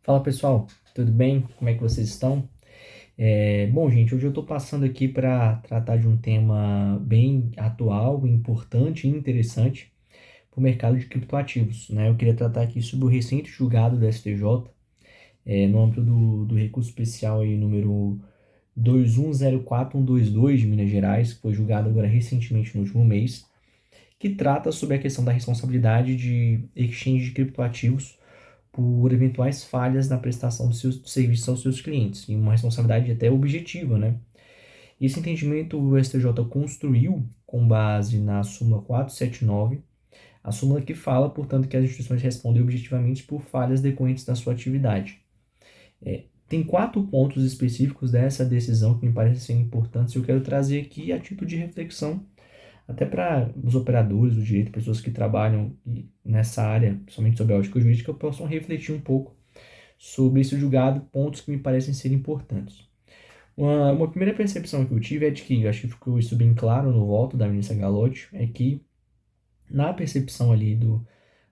Fala pessoal, tudo bem? Como é que vocês estão? Bom, gente, hoje eu estou passando aqui para tratar de um tema bem atual, importante e interessante para o mercado de criptoativos, né? Eu queria tratar aqui sobre o recente julgado do STJ, no âmbito do recurso especial aí, número 2104122 de Minas Gerais, que foi julgado agora recentemente no último mês, que trata sobre a questão da responsabilidade de exchange de criptoativos por eventuais falhas na prestação dos seus serviços aos seus clientes, e uma responsabilidade até objetiva, né? Esse entendimento o STJ construiu com base na súmula 479, a súmula que fala, portanto, que as instituições respondem objetivamente por falhas decorrentes da sua atividade. Tem 4 pontos específicos dessa decisão que me parecem ser importantes e eu quero trazer aqui a título de reflexão, até para os operadores do direito, pessoas que trabalham nessa área, somente sobre a ótica jurídica, possam refletir um pouco sobre esse julgado, pontos que me parecem ser importantes. Uma primeira percepção que eu tive é de que, acho que ficou isso bem claro no voto da ministra Galotti, é que na percepção ali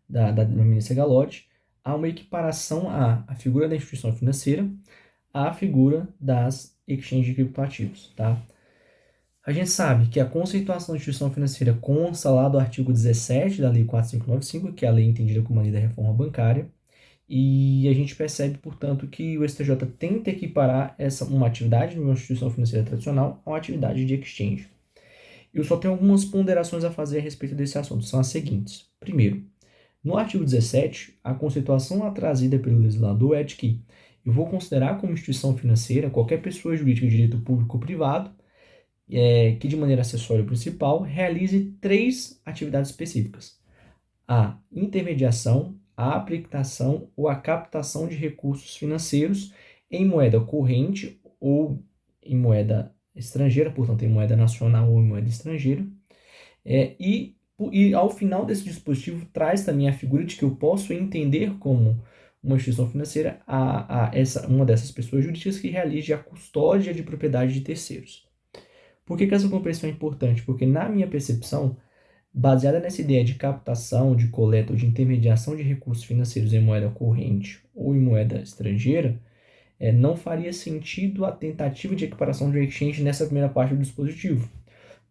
da ministra Galotti, há uma equiparação à figura da instituição financeira à figura das exchanges de criptoativos, tá? A gente sabe que a conceituação da instituição financeira consta lá do artigo 17 da Lei 4595, que é a lei entendida como a lei da reforma bancária, e a gente percebe, portanto, que o STJ tenta equiparar uma atividade de uma instituição financeira tradicional a uma atividade de exchange. Eu só tenho algumas ponderações a fazer a respeito desse assunto, são as seguintes. Primeiro, no artigo 17, a conceituação trazida pelo legislador é de que eu vou considerar como instituição financeira qualquer pessoa jurídica de direito público ou privado que, de maneira acessória ou principal, realize 3 atividades específicas: a intermediação, a aplicação ou a captação de recursos financeiros em moeda corrente ou em moeda estrangeira, portanto, em moeda nacional ou em moeda estrangeira. E ao final desse dispositivo traz também a figura de que eu posso entender como uma instituição financeira uma dessas pessoas jurídicas que realize a custódia de propriedade de terceiros. Por que essa compreensão é importante? Porque, na minha percepção, baseada nessa ideia de captação, de coleta ou de intermediação de recursos financeiros em moeda corrente ou em moeda estrangeira, não faria sentido a tentativa de equiparação de um exchange nessa primeira parte do dispositivo.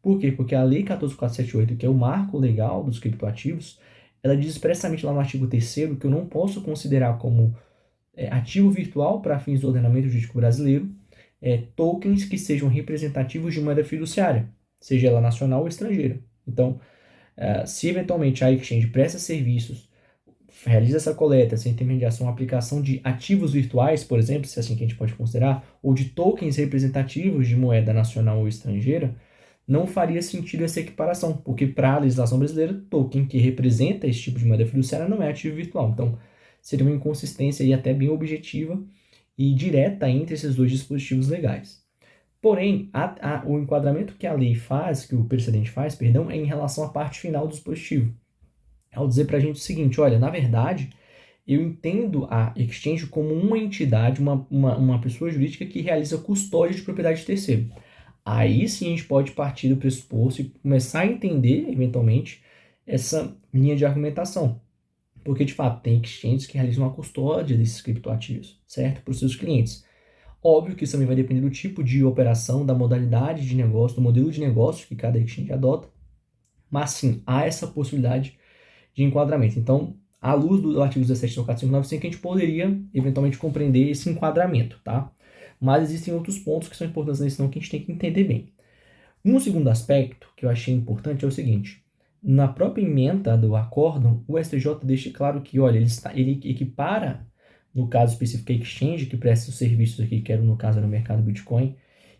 Por quê? Porque a Lei 14.478, que é o marco legal dos criptoativos, ela diz expressamente lá no artigo 3º que eu não posso considerar como ativo virtual para fins do ordenamento jurídico brasileiro tokens que sejam representativos de moeda fiduciária, seja ela nacional ou estrangeira. Então, se eventualmente a exchange presta serviços, realiza essa coleta, essa intermediação, aplicação de ativos virtuais, por exemplo, se é assim que a gente pode considerar, ou de tokens representativos de moeda nacional ou estrangeira, não faria sentido essa equiparação, porque para a legislação brasileira, token que representa esse tipo de moeda fiduciária não é ativo virtual. Então, seria uma inconsistência aí até bem objetiva e direta entre esses dois dispositivos legais. Porém, o enquadramento que a lei faz, que o precedente faz, perdão, é em relação à parte final do dispositivo. Ao dizer para a gente o seguinte: olha, na verdade, eu entendo a exchange como uma entidade, uma pessoa jurídica que realiza custódia de propriedade de terceiro. Aí sim a gente pode partir do pressuposto e começar a entender, eventualmente, essa linha de argumentação. Porque, de fato, tem exchanges que realizam a custódia desses criptoativos, certo? Para os seus clientes. Óbvio que isso também vai depender do tipo de operação, da modalidade de negócio, do modelo de negócio que cada exchange adota. Mas sim, há essa possibilidade de enquadramento. Então, à luz do artigo 17 do 4595, a gente poderia eventualmente compreender esse enquadramento, tá? Mas existem outros pontos que são importantes nesse não que a gente tem que entender bem. Um segundo aspecto que eu achei importante é o seguinte: na própria ementa do acórdão, o STJ deixa claro que, olha, ele equipara, no caso específico, a exchange que presta os serviços aqui, que era no caso no mercado Bitcoin,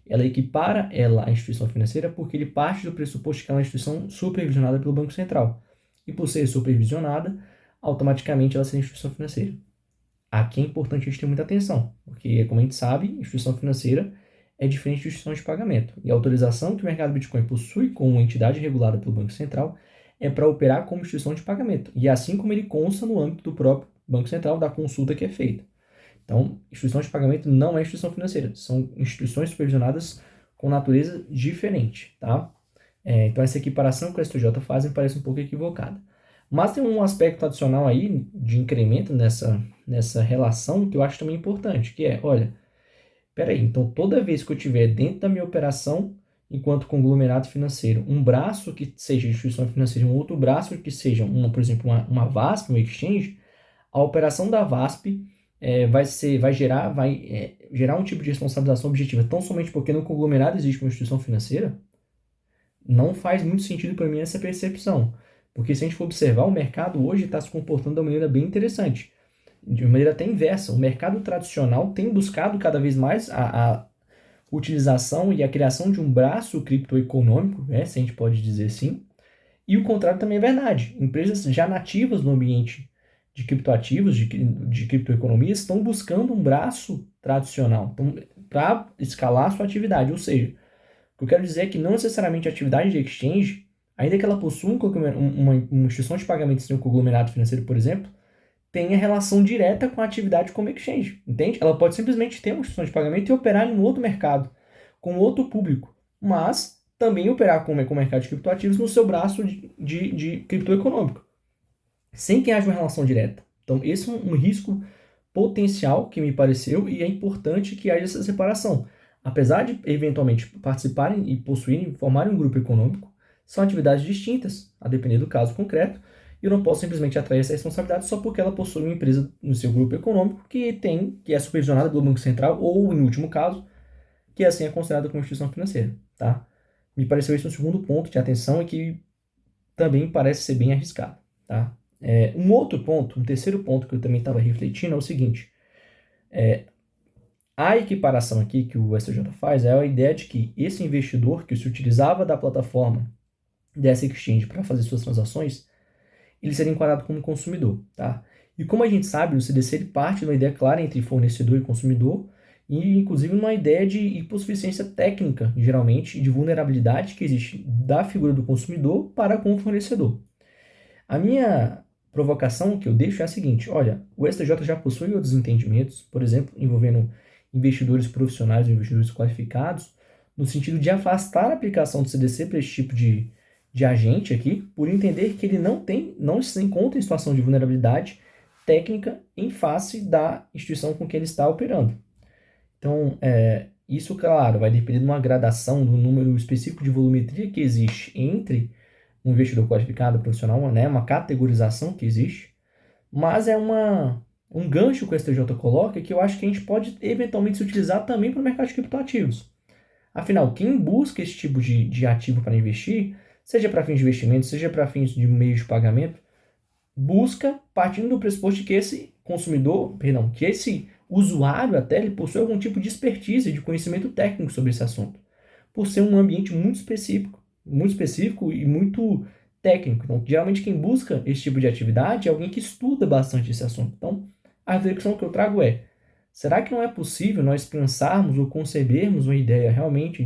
ela equipara ela à instituição financeira porque ele parte do pressuposto que ela é uma instituição supervisionada pelo Banco Central. E por ser supervisionada, automaticamente ela será instituição financeira. Aqui é importante a gente ter muita atenção, porque, como a gente sabe, instituição financeira é diferente de instituição de pagamento. E a autorização que o mercado Bitcoin possui como entidade regulada pelo Banco Central é para operar como instituição de pagamento. E assim como ele consta no âmbito do próprio Banco Central, da consulta que é feita. Então, instituição de pagamento não é instituição financeira, são instituições supervisionadas com natureza diferente, tá? Então, essa equiparação que o STJ faz me parece um pouco equivocada. Mas tem um aspecto adicional aí de incremento nessa relação que eu acho também importante, que é, olha, peraí, então toda vez que eu tiver dentro da minha operação, enquanto conglomerado financeiro, um braço que seja instituição financeira, um outro braço que seja, por exemplo, uma VASP, um exchange, a operação da VASP vai gerar um tipo de responsabilização objetiva tão somente porque no conglomerado existe uma instituição financeira. Não faz muito sentido para mim essa percepção, porque se a gente for observar, o mercado hoje está se comportando de uma maneira bem interessante, de uma maneira até inversa. O mercado tradicional tem buscado cada vez mais a utilização e a criação de um braço criptoeconômico, se a gente pode dizer assim, e o contrário também é verdade. Empresas já nativas no ambiente de criptoativos, de criptoeconomias, estão buscando um braço tradicional para escalar a sua atividade. Ou seja, o que eu quero dizer é que não necessariamente a atividade de exchange, ainda que ela possua uma instituição de pagamentos em um conglomerado financeiro, por exemplo, tenha relação direta com a atividade como exchange, entende? Ela pode simplesmente ter uma instituição de pagamento e operar em um outro mercado, com outro público, mas também operar com o mercado de criptoativos no seu braço de criptoeconômico, sem que haja uma relação direta. Então, esse é um risco potencial que me pareceu e é importante que haja essa separação. Apesar de eventualmente participarem e formarem um grupo econômico, são atividades distintas, a depender do caso concreto, e eu não posso simplesmente atrair essa responsabilidade só porque ela possui uma empresa no seu grupo econômico que é supervisionada pelo Banco Central ou, em último caso, que assim é considerada como instituição financeira, tá? Me pareceu esse um segundo ponto de atenção e que também parece ser bem arriscado, tá? Um terceiro ponto que eu também estava refletindo é o seguinte, a equiparação aqui que o STJ faz é a ideia de que esse investidor que se utilizava da plataforma dessa exchange para fazer suas transações, ele seria enquadrado como consumidor, tá? E como a gente sabe, o CDC ele parte de uma ideia clara entre fornecedor e consumidor, e inclusive uma ideia de hipossuficiência técnica, geralmente, de vulnerabilidade que existe da figura do consumidor para com o fornecedor. A minha provocação que eu deixo é a seguinte, olha, o STJ já possui outros entendimentos, por exemplo, envolvendo investidores profissionais, investidores qualificados, no sentido de afastar a aplicação do CDC para esse tipo de agente aqui, por entender que ele não se encontra em situação de vulnerabilidade técnica em face da instituição com que ele está operando. Então, isso, claro, vai depender de uma gradação do número específico de volumetria que existe entre um investidor qualificado profissional, uma categorização que existe, mas é um gancho que o STJ coloca que eu acho que a gente pode eventualmente se utilizar também para o mercado de criptoativos. Afinal, quem busca esse tipo de ativo para investir, seja para fins de investimento, seja para fins de meio de pagamento, busca partindo do pressuposto de que esse que esse usuário até ele possui algum tipo de expertise, de conhecimento técnico sobre esse assunto, por ser um ambiente muito específico e muito técnico. Então, geralmente quem busca esse tipo de atividade é alguém que estuda bastante esse assunto. Então, a reflexão que eu trago é, será que não é possível nós pensarmos ou concebermos uma ideia realmente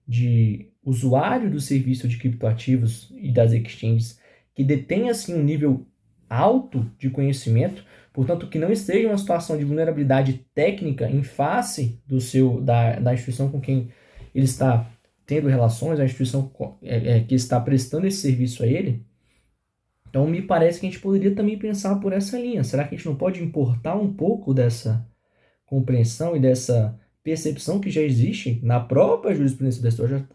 de usuário do serviço de criptoativos e das exchanges que detém assim um nível alto de conhecimento, portanto que não esteja em uma situação de vulnerabilidade técnica em face da instituição com quem ele está tendo relações, a instituição que está prestando esse serviço a ele. Então me parece que a gente poderia também pensar por essa linha. Será que a gente não pode importar um pouco dessa compreensão e dessa percepção que já existe na própria jurisprudência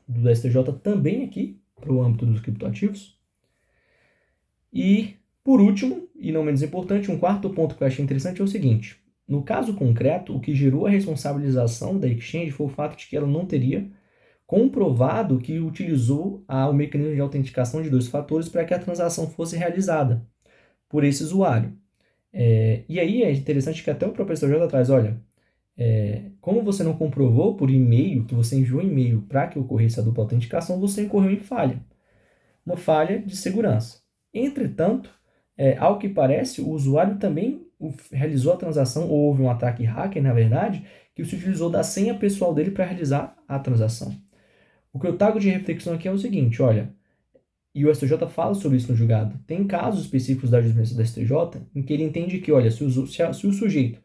do STJ também aqui para o âmbito dos criptoativos? E, por último, e não menos importante, um quarto ponto que eu achei interessante é o seguinte. No caso concreto, o que gerou a responsabilização da exchange foi o fato de que ela não teria comprovado que utilizou o mecanismo de autenticação de 2 fatores para que a transação fosse realizada por esse usuário. E aí é interessante que até o próprio STJ traz, olha, como você não comprovou por e-mail, que você enviou e-mail para que ocorresse a dupla autenticação, você incorreu em falha. Uma falha de segurança. Entretanto, ao que parece, o usuário também realizou a transação, ou houve um ataque hacker, na verdade, que se utilizou da senha pessoal dele para realizar a transação. O que eu trago de reflexão aqui é o seguinte, olha, e o STJ fala sobre isso no julgado, tem casos específicos da jurisprudência do STJ em que ele entende que, olha, se o sujeito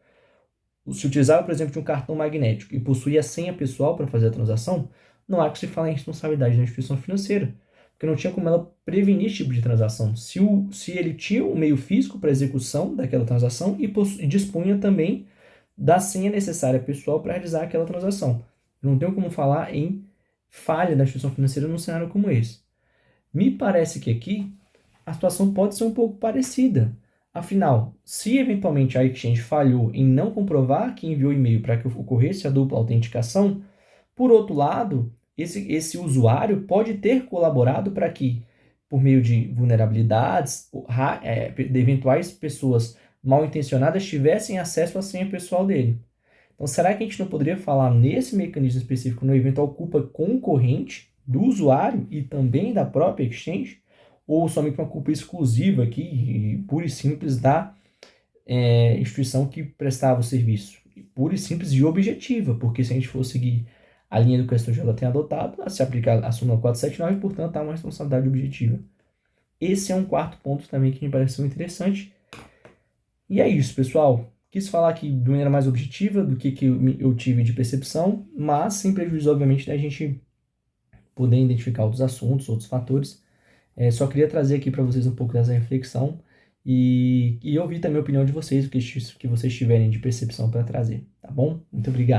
se utilizava, por exemplo, de um cartão magnético e possuía a senha pessoal para fazer a transação, não há que se falar em responsabilidade da instituição financeira, porque não tinha como ela prevenir esse tipo de transação. Se ele tinha um meio físico para execução daquela transação e dispunha também da senha necessária pessoal para realizar aquela transação. Eu não tenho como falar em falha da instituição financeira num cenário como esse. Me parece que aqui a situação pode ser um pouco parecida. Afinal, se eventualmente a exchange falhou em não comprovar que enviou e-mail para que ocorresse a dupla autenticação, por outro lado, esse usuário pode ter colaborado para que, por meio de vulnerabilidades, de eventuais pessoas mal intencionadas tivessem acesso à senha pessoal dele. Então, será que a gente não poderia falar nesse mecanismo específico no eventual culpa concorrente do usuário e também da própria exchange? Ou somente uma culpa exclusiva aqui, pura e simples, da instituição que prestava o serviço? Pura e simples e objetiva, porque se a gente for seguir a linha do que o STJ tem adotado, a se aplicar a súmula 479, portanto, há uma responsabilidade objetiva. Esse é um quarto ponto também que me pareceu interessante. E é isso, pessoal. Quis falar aqui de maneira mais objetiva do que eu tive de percepção, mas sem prejuízo, obviamente, da gente poder identificar outros assuntos, outros fatores. Só queria trazer aqui para vocês um pouco dessa reflexão e ouvir também a opinião de vocês, o que vocês tiverem de percepção para trazer, tá bom? Muito obrigado.